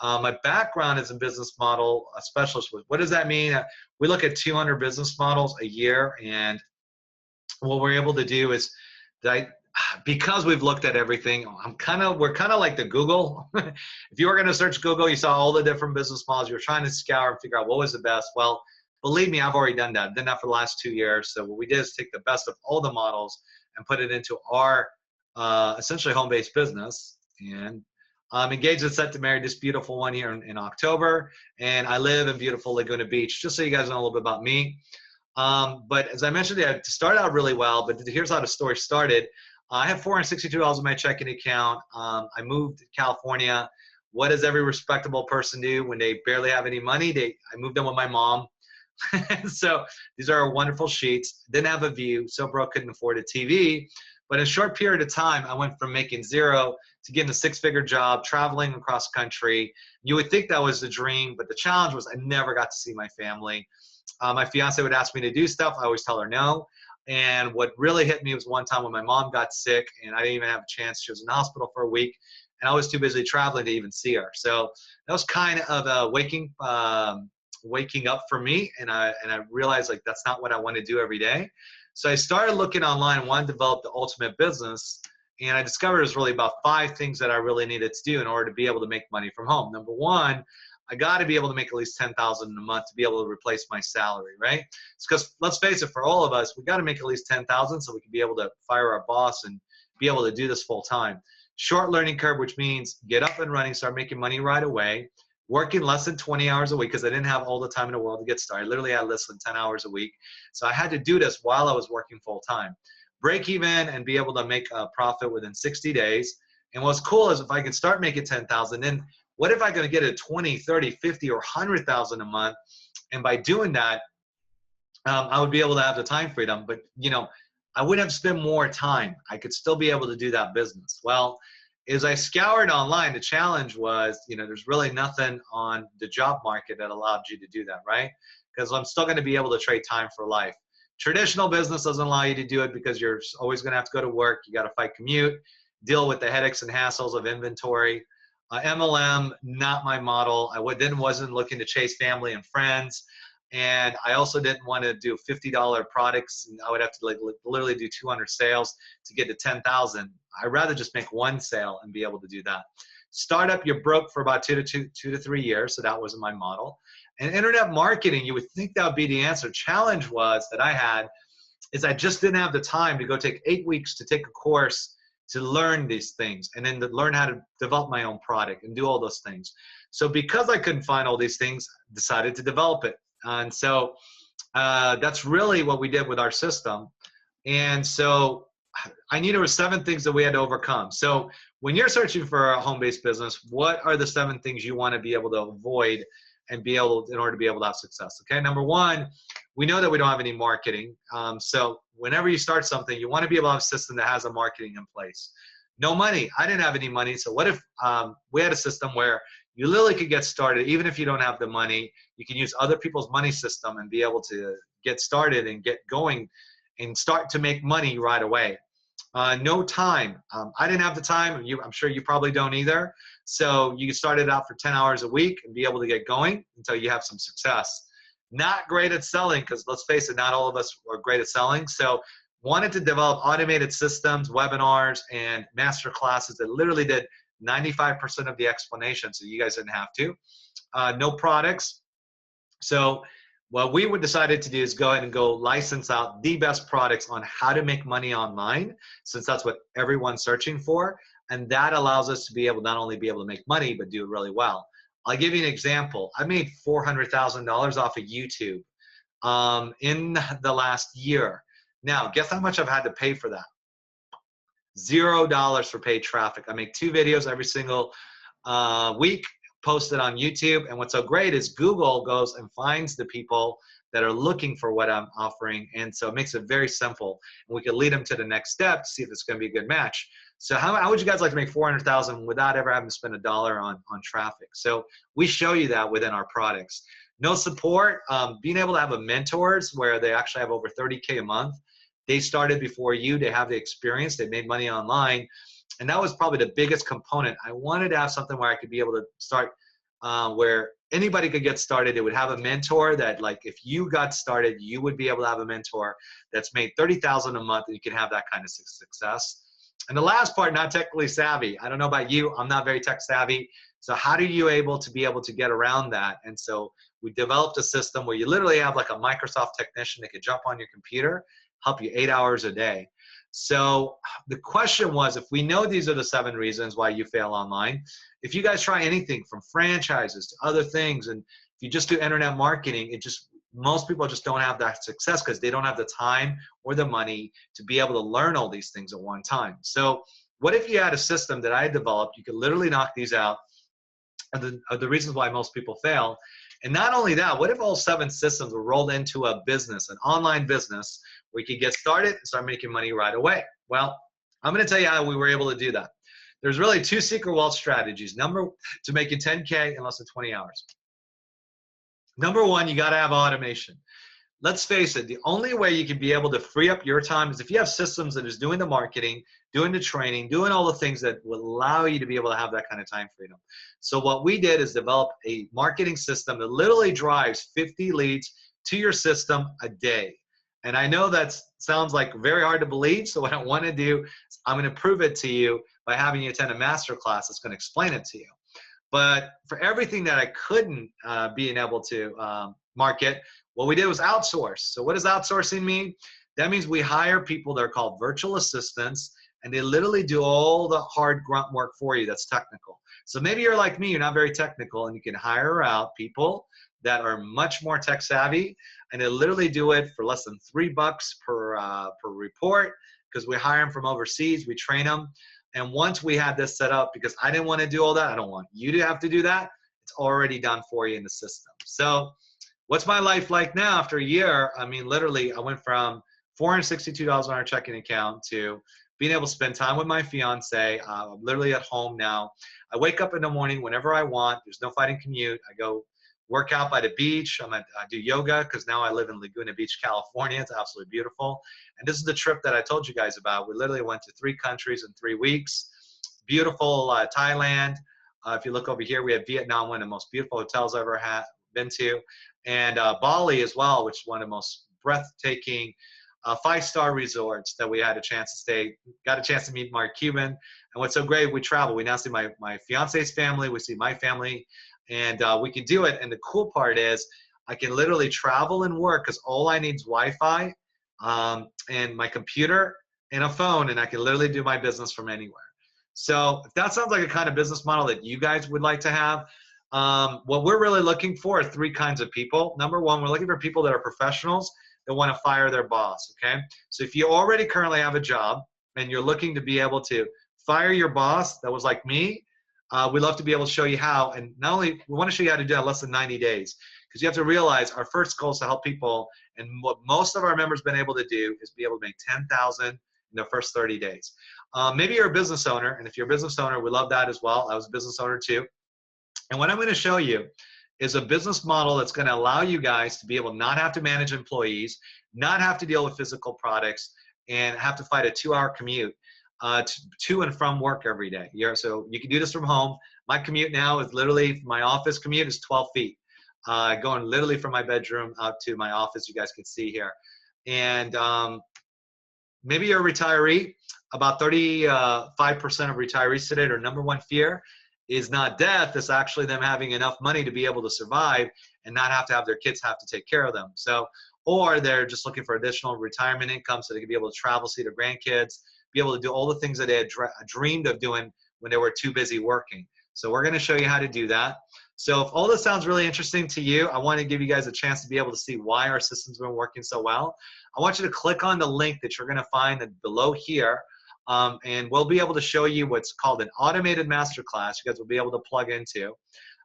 My background is a business model specialist. What does that mean? We look at 200 business models a year, and what we're able to do is that because we've looked at everything, we're kind of like the Google. If you were going to search Google, you saw all the different business models. You're trying to scour and figure out what was the best. Well, believe me, I've already done that. I've done that for the last 2 years. So what we did is take the best of all the models and put it into our essentially home-based business. And I'm engaged and set to marry this beautiful one here in October. And I live in beautiful Laguna Beach, just so you guys know a little bit about me. But as I mentioned, it started out really well, but here's how the story started. I have $462 in my checking account. I moved to California. What does every respectable person do when they barely have any money? I moved in with my mom. So these are wonderful sheets. Didn't have a view, so broke, couldn't afford a TV. But in a short period of time, I went from making zero to getting a six-figure job, traveling across country. You would think that was the dream, but the challenge was I never got to see my family. My fiance would ask me to do stuff. I always tell her no. And what really hit me was one time when my mom got sick and I didn't even have a chance. She was in the hospital for a week and I was too busy traveling to even see her. So that was kind of a waking up for me. And I realized like that's not what I want to do every day. So I started looking online, wanted to develop the ultimate business. And I discovered it was really about 5 things that I really needed to do in order to be able to make money from home. Number one, I got to be able to make at least $10,000 a month to be able to replace my salary, right? It's because let's face it, for all of us, we got to make at least $10,000 so we can be able to fire our boss and be able to do this full time. Short learning curve, which means get up and running, start making money right away, working less than 20 hours a week because I didn't have all the time in the world to get started. Literally, I had less than 10 hours a week. So I had to do this while I was working full time. Break even and be able to make a profit within 60 days. And what's cool is if I can start making 10,000, then what if I can get a 20, 30, 50, or 100,000 a month? And by doing that, I would be able to have the time freedom. But, you know, I wouldn't have spent more time. I could still be able to do that business. Well, as I scoured online, the challenge was, you know, there's really nothing on the job market that allowed you to do that, right? Because I'm still going to be able to trade time for life. Traditional business doesn't allow you to do it because you're always going to have to go to work. You got to fight commute, deal with the headaches and hassles of inventory. MLM, not my model. I wasn't looking to chase family and friends. And I also didn't want to do $50 products. And I would have to literally do 200 sales to get to 10,000. I'd rather just make one sale and be able to do that. Startup, you're broke for about 2 to 3 years. So that wasn't my model. And internet marketing, you would think that would be the answer. Challenge was that I had is I just didn't have the time to go take 8 weeks to take a course to learn these things and then to learn how to develop my own product and do all those things. So because I couldn't find all these things, I decided to develop it. And so that's really what we did with our system. And so I knew there were 7 things that we had to overcome. So when you're searching for a home-based business, what are the 7 things you want to be able to avoid and be able in order to be able to have success? Okay, number 1, we know that we don't have any marketing. So whenever you start something, you want to be able to have a system that has a marketing in place. No money. I didn't have any money. So what if we had a system where you literally could get started, even if you don't have the money, you can use other people's money system and be able to get started and get going and start to make money right away. No time. I didn't have the time. I'm sure you probably don't either. So you can start it out for 10 hours a week and be able to get going until you have some success. Not great at selling because let's face it, not all of us are great at selling. So wanted to develop automated systems, webinars, and master classes that literally did 95% of the explanation. So you guys didn't have to. No products. So what we decided to do is go ahead and go license out the best products on how to make money online, since that's what everyone's searching for. And that allows us to be able not only be able to make money, but do it really well. I'll give you an example. I made $400,000 off of YouTube in the last year. Now, guess how much I've had to pay for that? $0 for paid traffic. I make 2 videos every single week, post it on YouTube. And what's so great is Google goes and finds the people that are looking for what I'm offering. And so it makes it very simple. And we can lead them to the next step to see if it's going to be a good match. So how would you guys like to make $400,000 without ever having to spend $1 on traffic? So we show you that within our products. No support, being able to have a mentors where they actually have over 30K a month. They started before you, they have the experience, they made money online. And that was probably the biggest component. I wanted to have something where I could be able to start where anybody could get started. It would have a mentor that, like, if you got started, you would be able to have a mentor that's made $30,000 a month, and you can have that kind of success. And the last part, not technically savvy. I don't know about you. I'm not very tech savvy. So how do you able to get around that? And so we developed a system where you literally have like a Microsoft technician that could jump on your computer, help you 8 hours a day. So the question was, if we know these are the 7 reasons why you fail online, if you guys try anything from franchises to other things, and if you just do internet marketing, most people just don't have that success because they don't have the time or the money to be able to learn all these things at one time. So what if you had a system that I developed? You could literally knock these out, are the reasons why most people fail. And not only that, what if all 7 systems were rolled into a business, an online business, where you could get started and start making money right away? Well, I'm going to tell you how we were able to do that. There's really 2 secret wealth strategies. To make you 10K in less than 20 hours. Number 1, you got to have automation. Let's face it, the only way you can be able to free up your time is if you have systems that is doing the marketing, doing the training, doing all the things that will allow you to be able to have that kind of time freedom. So what we did is develop a marketing system that literally drives 50 leads to your system a day. And I know that sounds like very hard to believe, so what I want to do is I'm going to prove it to you by having you attend a master class that's going to explain it to you. But for everything that I couldn't being able to market, what we did was outsource. So what does outsourcing mean? That means we hire people that are called virtual assistants, and they literally do all the hard grunt work for you that's technical. So maybe you're like me, you're not very technical, and you can hire out people that are much more tech savvy, and they literally do it for less than $3 per report, because we hire them from overseas, we train them. And once we had this set up, because I didn't want to do all that, I don't want you to have to do that, it's already done for you in the system. So what's my life like now after a year? I mean, literally, I went from $462 on our checking account to being able to spend time with my fiance. I'm literally at home now. I wake up in the morning whenever I want. There's no fighting commute. I go work out by the beach. I do yoga because now I live in Laguna Beach, California. It's absolutely beautiful. And this is the trip that I told you guys about. We literally went to 3 countries in 3 weeks. Beautiful Thailand. If you look over here, we have Vietnam, one of the most beautiful hotels I've ever been to. And Bali as well, which is one of the most breathtaking 5-star resorts that we had a chance to stay. Got a chance to meet Mark Cuban. And what's so great, we travel. We now see my fiance's family. We see my family. And we can do it. And the cool part is I can literally travel and work because all I need is Wi-Fi and my computer and a phone, and I can literally do my business from anywhere. So if that sounds like a kind of business model that you guys would like to have, what we're really looking for are 3 kinds of people. Number 1, we're looking for people that are professionals that want to fire their boss, okay? So if you already currently have a job and you're looking to be able to fire your boss, that was like me, we'd love to be able to show you how. And not only, we want to show you how to do that in less than 90 days. Because you have to realize our first goal is to help people. And what most of our members have been able to do is be able to make $10,000 in the first 30 days. Maybe you're a business owner. And if you're a business owner, we love that as well. I was a business owner too. And what I'm going to show you is a business model that's going to allow you guys to be able to not have to manage employees, not have to deal with physical products, and have to fight a 2-hour commute to and from work every day. So you can do this from home. My commute now is literally, my office commute is 12 feet. Going literally from my bedroom out to my office, you guys can see here. And maybe you're a retiree. About 35% of retirees today, their number 1 fear is not death, it's actually them having enough money to be able to survive and not have to have their kids have to take care of them. So, or they're just looking for additional retirement income so they can be able to travel, see their grandkids, be able to do all the things that they had dreamed of doing when they were too busy working. So we're going to show you how to do that. So if all this sounds really interesting to you, I want to give you guys a chance to be able to see why our system's been working so well. I want you to click on the link that you're going to find below here. And we'll be able to show you what's called an automated masterclass you guys will be able to plug into.